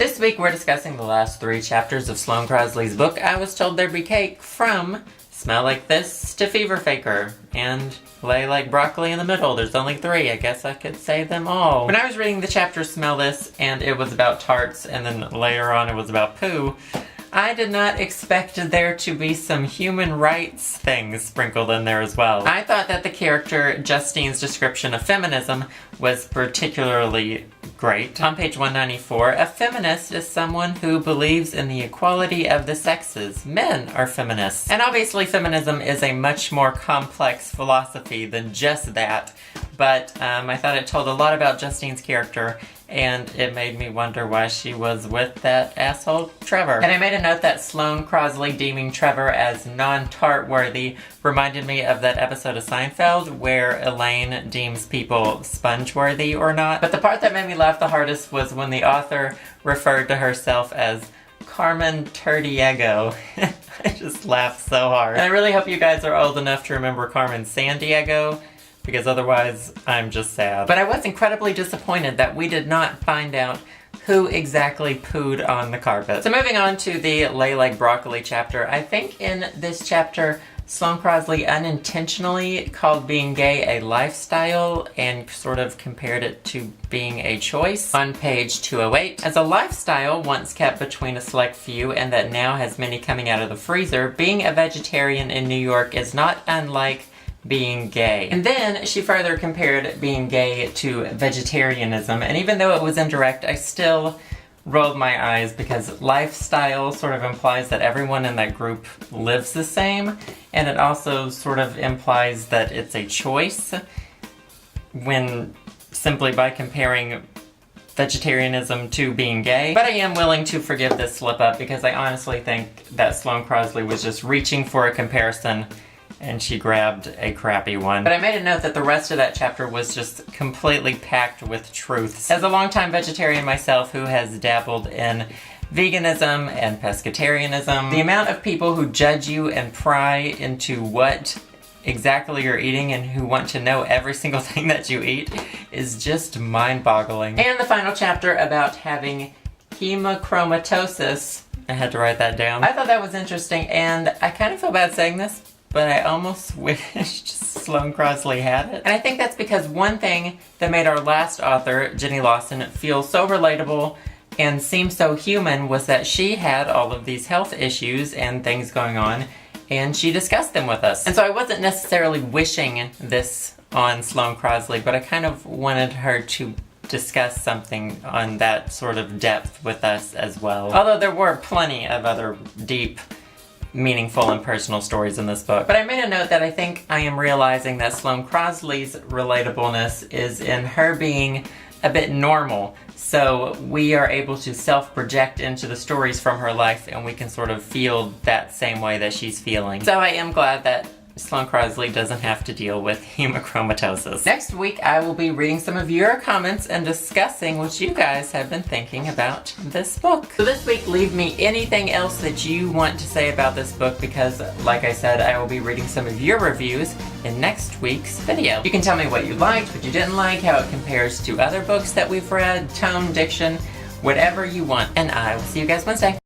This week we're discussing the last 3 chapters of Sloane Crosley's book, I Was Told There'd Be Cake, from Smell Like This to Fever Faker, and Lay Like Broccoli in the middle. There's only 3, I guess I could say them all. When I was reading the chapter Smell This, and it was about tarts, and then later on it was about poo, I did not expect there to be some human rights things sprinkled in there as well. I thought that the character Justine's description of feminism was particularly great. On page 194, a feminist is someone who believes in the equality of the sexes. Men are feminists. And obviously feminism is a much more complex philosophy than just that, but I thought it told a lot about Justine's character, and it made me wonder why she was with that asshole Trevor. And I made a note that Sloane Crosley deeming Trevor as non-tart worthy reminded me of that episode of Seinfeld where Elaine deems people sponge worthy or not. But the part that made me laugh the hardest was when the author referred to herself as Carmen Turdiego. I just laughed so hard. And I really hope you guys are old enough to remember Carmen Sandiego, because otherwise I'm just sad. But I was incredibly disappointed that we did not find out who exactly pooed on the carpet. So moving on to the Lay Like Broccoli chapter, I think in this chapter Sloane Crosley unintentionally called being gay a lifestyle and sort of compared it to being a choice. On page 208, as a lifestyle once kept between a select few and that now has many coming out of the freezer, being a vegetarian in New York is not unlike being gay. And then she further compared being gay to vegetarianism, and even though it was indirect, I still rolled my eyes because lifestyle sort of implies that everyone in that group lives the same, and it also sort of implies that it's a choice when simply by comparing vegetarianism to being gay. But I am willing to forgive this slip up because I honestly think that Sloane Crosley was just reaching for a comparison and she grabbed a crappy one. But I made a note that the rest of that chapter was just completely packed with truths. As a longtime vegetarian myself who has dabbled in veganism and pescatarianism, the amount of people who judge you and pry into what exactly you're eating and who want to know every single thing that you eat is just mind-boggling. And the final chapter about having hemochromatosis, I had to write that down. I thought that was interesting, and I kind of feel bad saying this, but I almost wished Sloane Crosley had it. And I think that's because one thing that made our last author, Jenny Lawson, feel so relatable and seem so human was that she had all of these health issues and things going on, and she discussed them with us. And so I wasn't necessarily wishing this on Sloane Crosley, but I kind of wanted her to discuss something on that sort of depth with us as well. Although there were plenty of other deep, meaningful and personal stories in this book. But I made a note that I think I am realizing that Sloane Crosley's relatableness is in her being a bit normal. So we are able to self-project into the stories from her life and we can sort of feel that same way that she's feeling. So I am glad that Sloane Crosley doesn't have to deal with hemochromatosis. Next week, I will be reading some of your comments and discussing what you guys have been thinking about this book. So this week, leave me anything else that you want to say about this book because, like I said, I will be reading some of your reviews in next week's video. You can tell me what you liked, what you didn't like, how it compares to other books that we've read, tone, diction, whatever you want. And I will see you guys Wednesday.